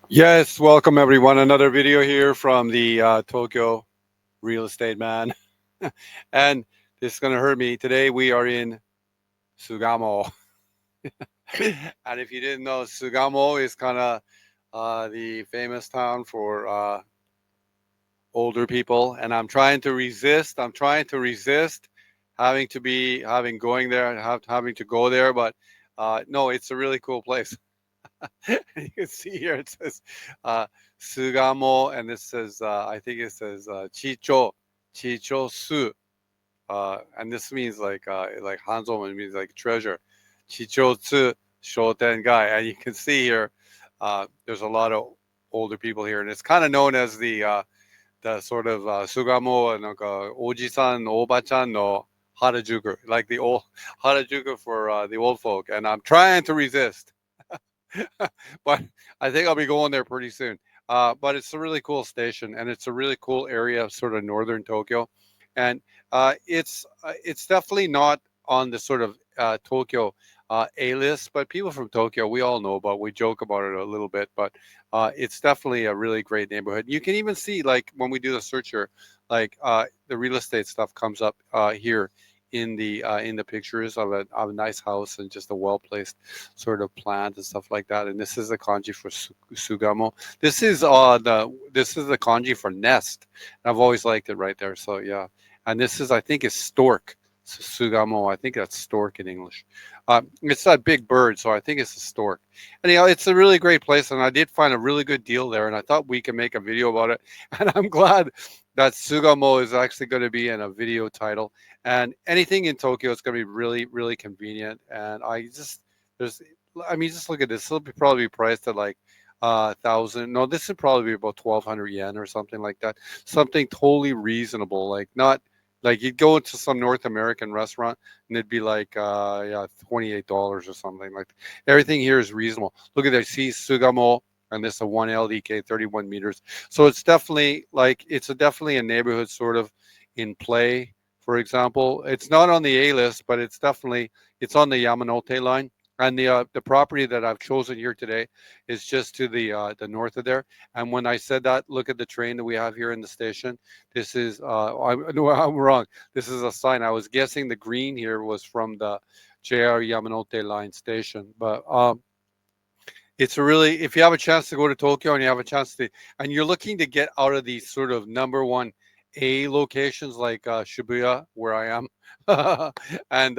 Yes, welcome everyone. Another video here from the Tokyo real estate man. And this is going to hurt me. Today we are in Sugamo. And if you didn't know, Sugamo is kind of the famous town for older people. And I'm trying to resist. I'm trying to resist having going there and having to go there. But no, it's a really cool place. You can see here it says uh, Sugamo, and this says I think it says Chicho Su, and this means like Hanzo, it means like treasure. Chicho Tsu Shoten Gai, and you can see here there's a lot of older people here, and it's kind of known as the sort of Sugamo and Oji-san, Oba-chan no Harajuku, like the old Harajuku for the old folk, and I'm trying to resist. But I think I'll be going there pretty soon. But it's a really cool station, and it's a really cool area of sort of northern Tokyo, and it's definitely not on the sort of Tokyo A list, but people from Tokyo we all know about. We joke about it a little bit, but it's definitely a really great neighborhood. You can even see like when we do the search here, like the real estate stuff comes up here in the pictures of a nice house and just a well placed sort of plant and stuff like that. And this is the kanji for Sugamo. This is the kanji for nest. I've always liked it right there. So yeah, and this is I think is stork. Sugamo, I think that's stork in English. It's that big bird, so I think it's a stork. Anyhow, it's a really great place, and I did find a really good deal there, and I thought we could make a video about it. And I'm glad that Sugamo is actually going to be in a video title. And anything in Tokyo is going to be really, really convenient. And there's, I mean, just look at this. It'll be probably priced at like thousand. No, this would probably be about 1,200 yen or something like that. Something totally reasonable, like not like you'd go into some North American restaurant and it'd be like yeah, $28 or something like that. Everything here is reasonable. Look at that. See Sugamo, and this is a 1 LDK, 31 meters. So it's definitely like definitely a neighborhood sort of in play. For example, it's not on the A list, but it's on the Yamanote line. And the property that I've chosen here today is just to the north of there. And when I said that, look at the train that we have here in the station. This is no, I'm wrong. This is a sign. I was guessing the green here was from the JR Yamanote line station, but it's a really if you have a chance to go to Tokyo and you have a chance to and you're looking to get out of these sort of number one A locations like Shibuya, where I am, and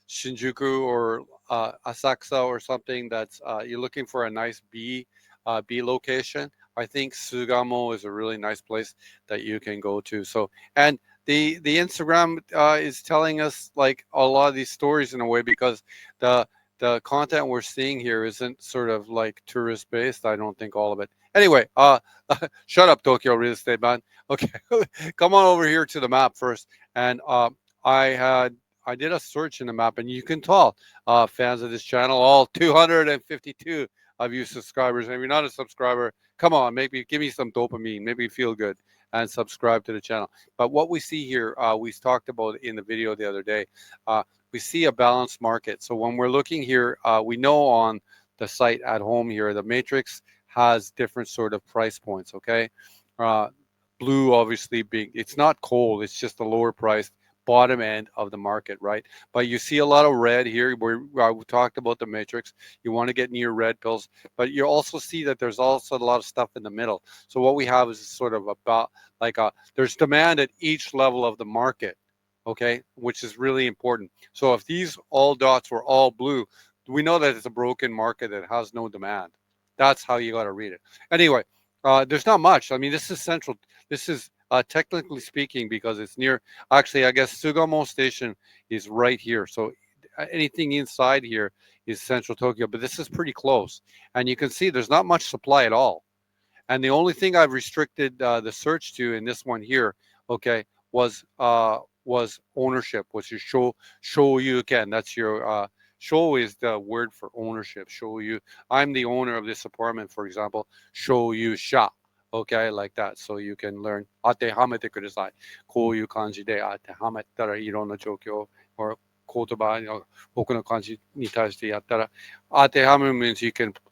Shinjuku or Asakusa or something that's you're looking for a nice B location. I think Sugamo is a really nice place that you can go to. So and the Instagram is telling us like a lot of these stories in a way because the the content we're seeing here isn't sort of like tourist based. I don't think all of it. Anyway, shut up, Tokyo real estate man. Okay, come on over here to the map first. And I had I did a search in the map, and you can tell fans of this channel, all 252 of you subscribers. And if you're not a subscriber, come on, maybe give me some dopamine, maybe feel good, and subscribe to the channel. But what we see here, we talked about in the video the other day. We see a balanced market. So when we're looking here, we know on the site at home here, the matrix has different sort of price points. Okay, uh, blue obviously being it's not coal, it's just the lower priced bottom end of the market, right? But you see a lot of red here. Where we talked about the matrix. You want to get near red pills, but you also see that there's also a lot of stuff in the middle. So what we have is sort of about like there's demand at each level of the market, okay, which is really important. So if these all dots were all blue, we know that it's a broken market that has no demand. That's how you got to read it. Anyway, there's not much. I mean, this is central. This is technically speaking because it's near. Actually, I guess Sugamo Station is right here. So anything inside here is central Tokyo, but this is pretty close. And you can see there's not much supply at all. And the only thing I've restricted the search to in this one here, okay, was ownership, which is show you again. That's your show is the word for ownership. Show you. I'm the owner of this apartment, for example. Show you sha. Okay, like that. So you can learn 当てはめてください。こういう感じで当てはめたらいろんな状況 or 言葉の僕の漢字に対してやったら、当てはめ means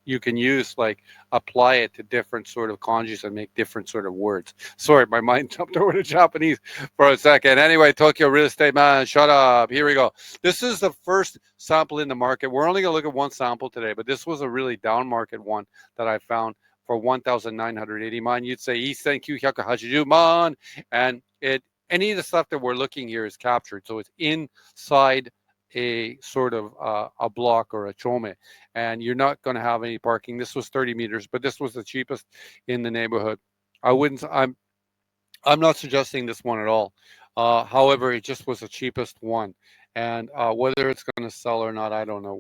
you can use like apply it to different sort of kanjis and make different sort of words. Sorry, my mind jumped over to Japanese for a second. Anyway, Tokyo real estate man, shut up. Here we go. This is the first sample in the market. We're only gonna look at one sample today, but this was a really down market one that I found for 1,980 man. You'd say East Senku 180 man, and it any of the stuff that we're looking here is captured, so it's inside a sort of a block or a chome, and you're not going to have any parking. This was 30 meters, but this was the cheapest in the neighborhood. I wouldn't. I'm not suggesting this one at all. However, it just was the cheapest one, and whether it's going to sell or not, I don't know.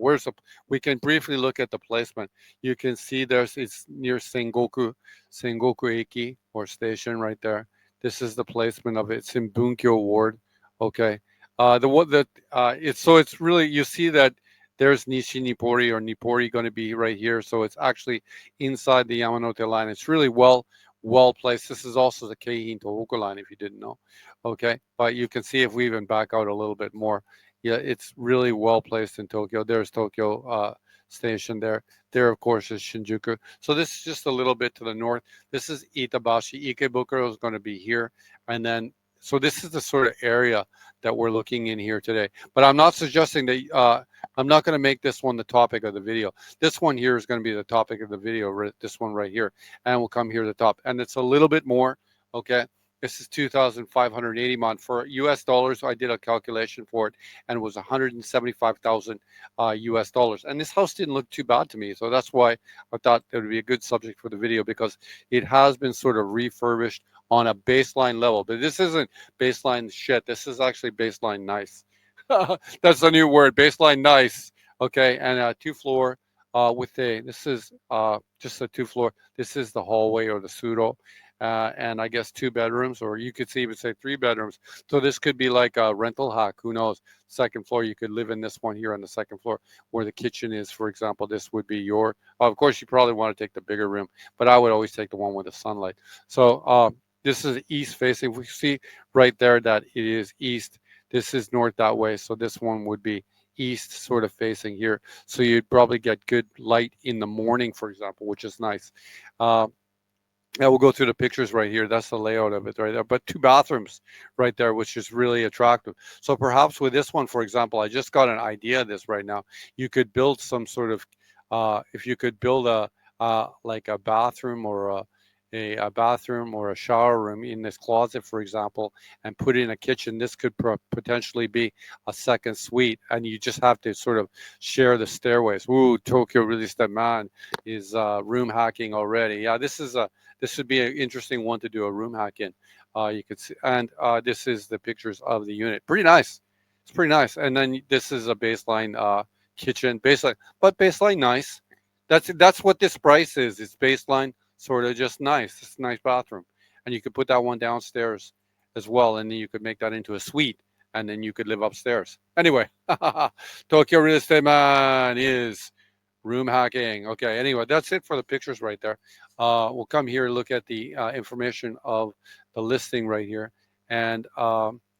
We can briefly look at the placement. You can see it's near Sengoku Eki or station right there. This is the placement of it. It's in Bunkyo Ward. Okay. The what that it's so it's really you see that there's Nishi Nippori or Nippori going to be right here. So it's actually inside the Yamanote line. It's really well placed. This is also the Keihin Tohoku line, if you didn't know. Okay, but you can see if we even back out a little bit more, yeah, it's really well placed in Tokyo. There's Tokyo Station there. There, of course, is Shinjuku. So this is just a little bit to the north. This is Itabashi. Ikebukuro is going to be here, and then so this is the sort of area that we're looking in here today. But I'm not suggesting that I'm not going to make this one the topic of the video. This one here is going to be the topic of the video. This one right here, and we'll come here to the top, and it's a little bit more. Okay, this is 2,580 mon for U.S. dollars. I did a calculation for it, and it was 175,000 U.S. dollars. And this house didn't look too bad to me, so that's why I thought it would be a good subject for the video because it has been sort of refurbished on a baseline level. But this isn't baseline shit. This is actually baseline nice. That's the new word, baseline nice. Okay, and a two-floor with this is just a two-floor. This is the hallway or the pseudo. And I guess 2 bedrooms, or you could even say 3 bedrooms. So this could be like a rental hack. Who knows? Second floor, you could live in this one here on the second floor where the kitchen is, for example. This would be your. Of course, you probably want to take the bigger room, but I would always take the one with the sunlight. So this is east facing. We see right there that it is east. This is north that way. So this one would be east sort of facing here. So you'd probably get good light in the morning, for example, which is nice. Yeah, we'll go through the pictures right here. That's the layout of it right there. But 2 bathrooms right there, which is really attractive. So perhaps with this one, for example, I just got an idea of this right now. You could build some sort of, if you could build like a bathroom or a bathroom or a shower room in this closet, for example, and put in a kitchen. This could potentially be a second suite, and you just have to sort of share the stairways. Ooh, Tokyo Real Estate Man is room hacking already. Yeah, this would be an interesting one to do a room hack in. You could see, and this is the pictures of the unit. Pretty nice. It's pretty nice. And then this is a baseline kitchen, baseline nice. That's what this price is. It's baseline, sort of just nice. It's a nice bathroom, and you could put that one downstairs as well, and then you could make that into a suite, and then you could live upstairs. Anyway, Tokyo Real Estate Man is room hacking. Okay, anyway, that's it for the pictures right there. We'll come here and look at the information of the listing right here. And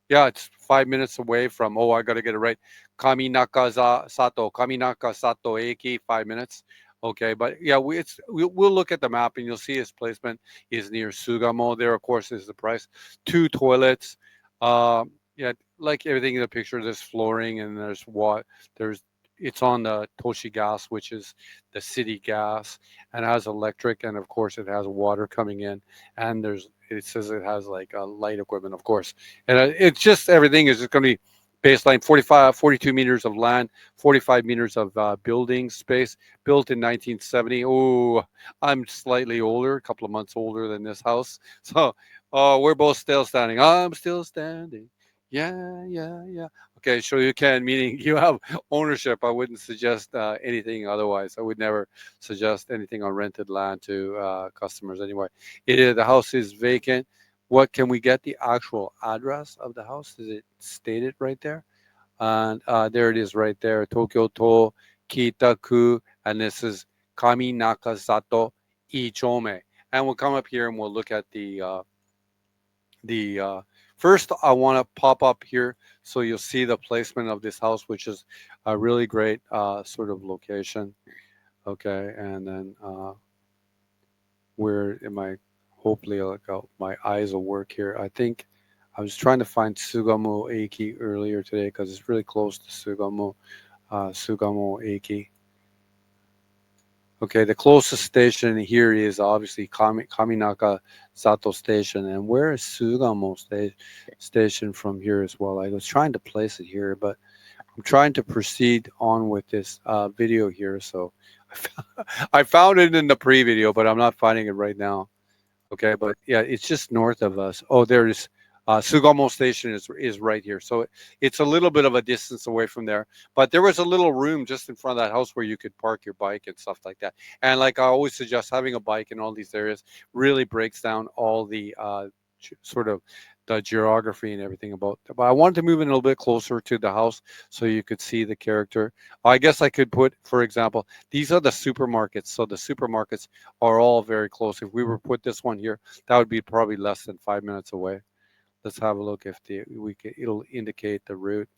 yeah, it's 5 minutes away from, I got to get it right. Kaminaka Sato Eki, 5 minutes. Okay, but yeah, we'll look at the map and you'll see his placement is near Sugamo. There, of course, is the price. 2 toilets. Yeah, like everything in the picture, there's flooring and there's it's on the Toshi gas, which is the city gas, and it has electric, and of course it has water coming in, and it says it has like light equipment, of course, and it's just everything is just going to be baseline 42 meters of land, 45 meters of building space, built in 1970. Oh, I'm slightly older, a couple of months older than this house, so we're both still standing. I'm still standing. Yeah, yeah, yeah. Okay, so you can, meaning you have ownership. I wouldn't suggest anything otherwise. I would never suggest anything on rented land to customers anyway. The house is vacant. What can we get the actual address of the house? Is it stated right there? And there it is right there, Tokyo to Kitaku, and this is Kami Nakasato Ichome. And we'll come up here and we'll look at the First, I want to pop up here so you'll see the placement of this house, which is a really great sort of location. Okay, and then where am I? Hopefully, my eyes will work here. I think I was trying to find Sugamo Eki earlier today because it's really close to Sugamo Eki. Okay, the closest station here is obviously Kaminaka Sato Station. And where is Sugamo Station from here as well? I was trying to place it here, but I'm trying to proceed on with this video here. So I found it in the pre-video, but I'm not finding it right now. Okay, but yeah, it's just north of us. Oh, there's Sugamo Station is right here. So it's a little bit of a distance away from there. But there was a little room just in front of that house where you could park your bike and stuff like that. And like I always suggest, having a bike in all these areas really breaks down all the sort of the geography and everything about it. But I wanted to move in a little bit closer to the house so you could see the character. I guess I could put, for example, these are the supermarkets. So the supermarkets are all very close. If we were to put this one here, that would be probably less than 5 minutes away. Let's have a look if it'll indicate the route,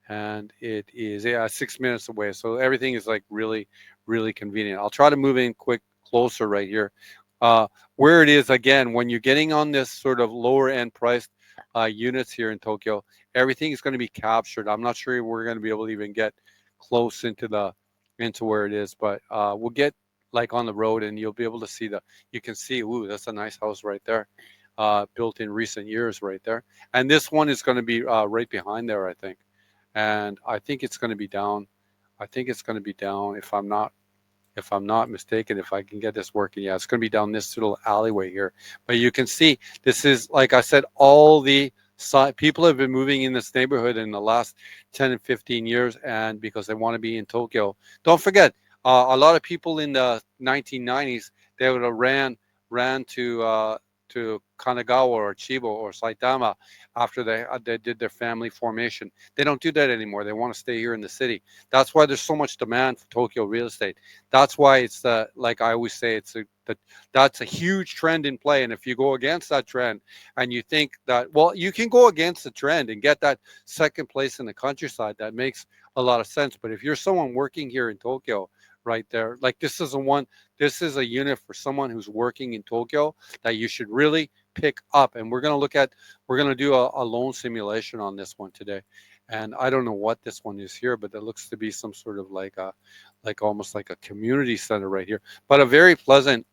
and it is 6 minutes away. So everything is like really, really convenient. I'll try to move in quick closer right here. Where it is again, when you're getting on this sort of lower end priced units here in Tokyo, everything is going to be captured. I'm not sure if we're going to be able to even get close into where it is, but we'll get like on the road and you'll be able to see you can see, ooh, that's a nice house right there, built in recent years right there. And this one is going to be right behind there, I think. And I think it's going to be down. I think it's going to be down if I'm not mistaken, if I can get this working. Yeah, it's going to be down this little alleyway here. But you can see this is, like I said, all the people have been moving in this neighborhood in the last 10 and 15 years, and because they want to be in Tokyo. Don't forget, a lot of people in the 1990s, they would have ran to Kanagawa or Chiba or Saitama after they did their family formation. They don't do that anymore. They want to stay here in the city. That's why there's so much demand for Tokyo real estate. That's why it's like I always say, that's a huge trend in play. And if you go against that trend and you think that, well, you can go against the trend and get that second place in the countryside, that makes a lot of sense. But if you're someone working here in Tokyo, right there, like this is a unit for someone who's working in Tokyo that you should really pick up. And we're going to do a loan simulation on this one today. And I don't know what this one is here, but it looks to be some sort of like almost like a community center right here. But a very pleasant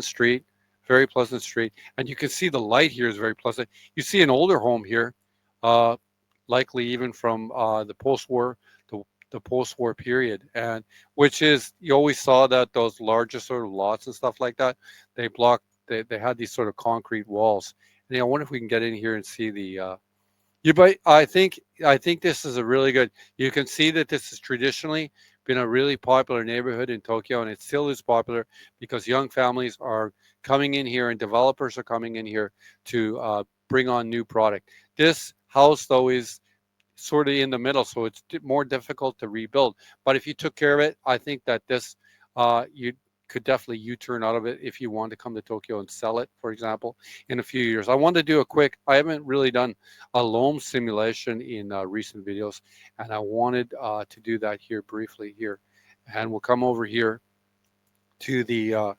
street, very pleasant street. And you can see the light here is very pleasant. You see an older home here, uh, likely even from the, the post-war period, and which is, you always saw that those larger sort of lots and stuff like that, they had these sort of concrete walls. And I wonder if we can get in here and see but I think this is a really good. You can see that this has traditionally been a really popular neighborhood in Tokyo, and it still is popular because young families are coming in here and developers are coming in here to bring on new product. This house, though, is sort of in the middle, so it's more difficult to rebuild. But if you took care of it, I think that you could definitely U-turn out of it if you want to come to Tokyo and sell it, for example, in a few years. I wanted to do I haven't really done a loam simulation in recent videos, and I wanted to do that here briefly here. And we'll come over here to the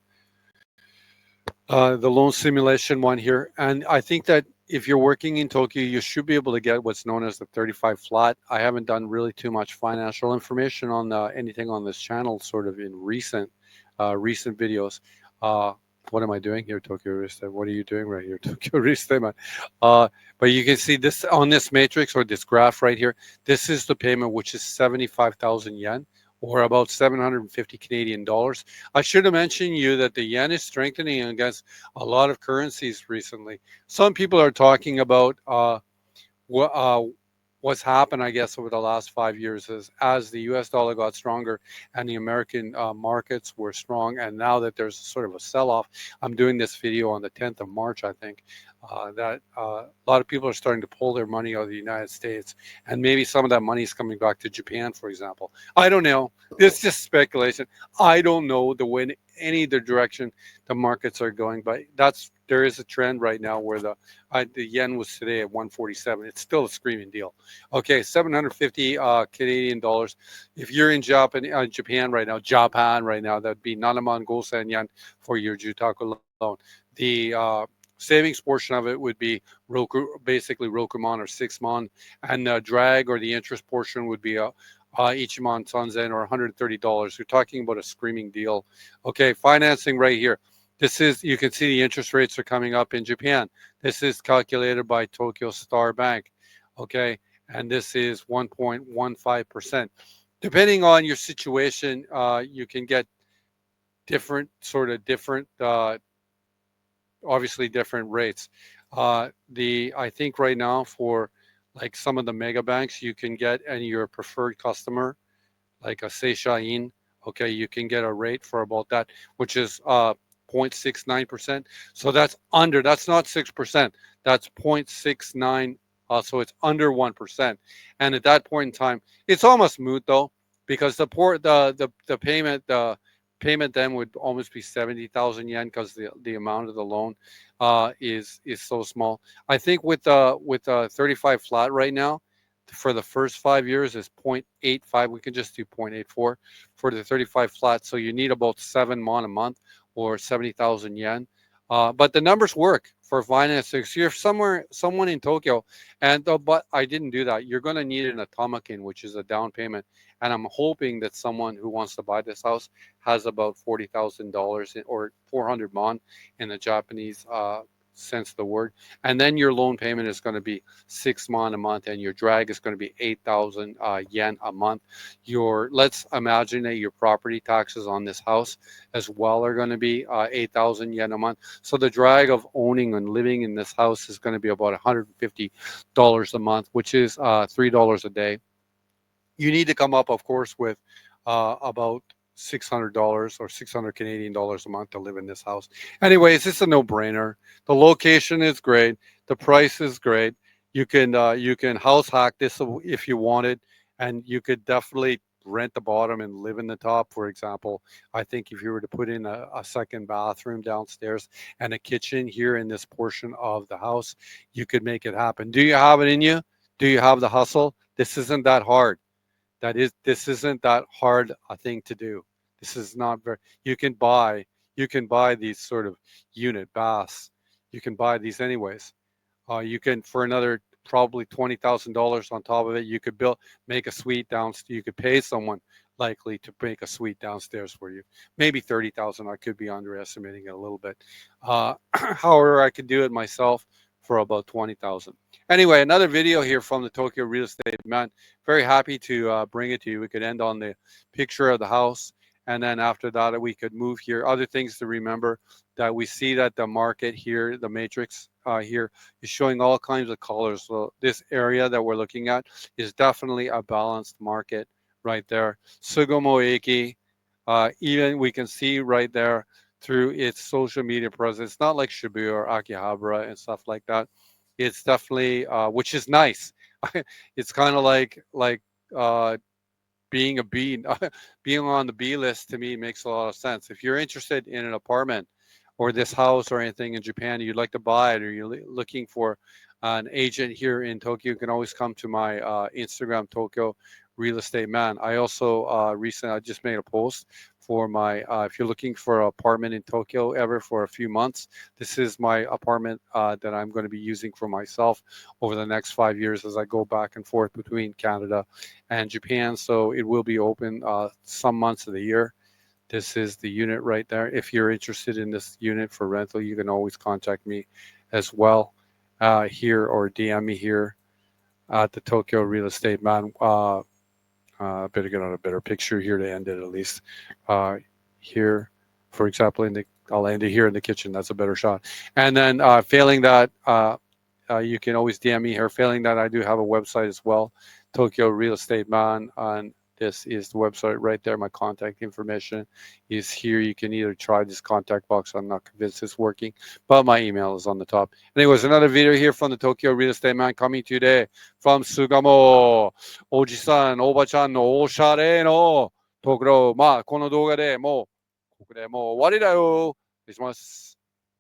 loan simulation one here. And I think that if you're working in Tokyo, you should be able to get what's known as the 35 flat. I haven't done really too much financial information on anything on this channel sort of in recent videos. What am I doing here, Tokyo Real Estate? What are you doing right here, Tokyo Real Estate, man? But you can see this on this matrix or this graph right here. This is the payment, which is 75,000 yen, or about 750 Canadian dollars. I should have mentioned you that the yen is strengthening against a lot of currencies recently. Some people are talking about what what's happened, I guess, over the last 5 years is as the U.S. dollar got stronger and the American markets were strong, and now that there's sort of a sell-off. I'm doing this video on the 10th of March, I think, that a lot of people are starting to pull their money out of the United States, and maybe some of that money is coming back to Japan, for example. I don't know. This is just speculation. I don't know any the direction the markets are going. But there is a trend right now where the yen was today at 147. It's still a screaming deal. Okay, 750 Canadian dollars. If you're in Japan right now, that'd be Nanaman Gosen yen for your Jutaku loan. The savings portion of it would be basically Rokumon or 6 mon, and the drag or the interest portion would be Ichiman Sanzen or $130. You're talking about a screaming deal. Okay, financing right here. You can see the interest rates are coming up in Japan. This is calculated by Tokyo Star Bank. Okay, and this is 1.15%. Depending on your situation, you can get different obviously different rates. I think right now for like some of the mega banks, you can get and your preferred customer, like a Seishain, okay, you can get a rate for about that, which is 0.69%. So that's not 6%, that's 0.69. So it's under 1%. And at that point in time, it's almost moot though, because the payment then would almost be 70,000 yen because the amount of the loan is so small. I think with 35 flat right now, for the first 5 years is 0.85. We can just do 0.84 for the 35 flat. So you need about 7 mon a month or 70,000 yen. But the numbers work for financing. So you're someone in Tokyo, but I didn't do that. You're going to need an atomakin, which is a down payment. And I'm hoping that someone who wants to buy this house has about $40,000 or 400 mon in the Japanese sense of the word. And then your loan payment is going to be 6 mon a month, and your drag is going to be 8,000 yen a month. Let's imagine that your property taxes on this house as well are going to be 8,000 yen a month. So the drag of owning and living in this house is going to be about $150 a month, which is $3 a day. You need to come up, of course, with about $600 or 600 Canadian dollars a month to live in this house. Anyways, it's a no-brainer. The location is great. The price is great. You can house hack this if you wanted, and you could definitely rent the bottom and live in the top. For example, I think if you were to put in a second bathroom downstairs and a kitchen here in this portion of the house, you could make it happen. Do you have it in you? Do you have the hustle? This isn't that hard. This isn't that hard a thing to do. This is not very. You can buy these sort of unit baths. You can buy these anyways. You can, for another probably $20,000 on top of it, you could make a suite downstairs. You could pay someone likely to make a suite downstairs for you. Maybe 30,000. I could be underestimating it a little bit. However, I could do it myself for about 20,000. Anyway, another video here from the Tokyo Real Estate Man. Very happy to bring it to you. We could end on the picture of the house, and then after that we could move here. Other things to remember, that we see that the market here, the matrix here, is showing all kinds of colors. So this area that we're looking at is definitely a balanced market right there. Sugamo Eki, even we can see right there through its social media presence. It's not like Shibuya or Akihabara and stuff like that. It's definitely, which is nice. It's kind of like being a B, being on the B list to me makes a lot of sense. If you're interested in an apartment or this house or anything in Japan, you'd like to buy it, or you're looking for an agent here in Tokyo, you can always come to my Instagram, Tokyo Real Estate Man. I also recently I just made a post for my if you're looking for an apartment in Tokyo ever for a few months, this is my apartment that I'm going to be using for myself over the next 5 years as I go back and forth between Canada and Japan. So it will be open some months of the year. This is the unit right there. If you're interested in this unit for rental, you can always contact me as well here, or DM me here at the Tokyo Real Estate Man. Better get on a better picture here to end it at least. Here, for example, I'll end it here in the kitchen. That's a better shot. And then failing that, you can always DM me here. Failing that, I do have a website as well, Tokyo Real Estate Man. And this is the website right there. My contact information is here. You can either try this contact box. I'm not convinced it's working, but my email is on the top. Anyways, another video here from the Tokyo Real Estate Man coming today from Sugamo. Oji-san, Oba-chan no oshare no tokoro. この動画でもうでもう終わりだよ。クリスマス。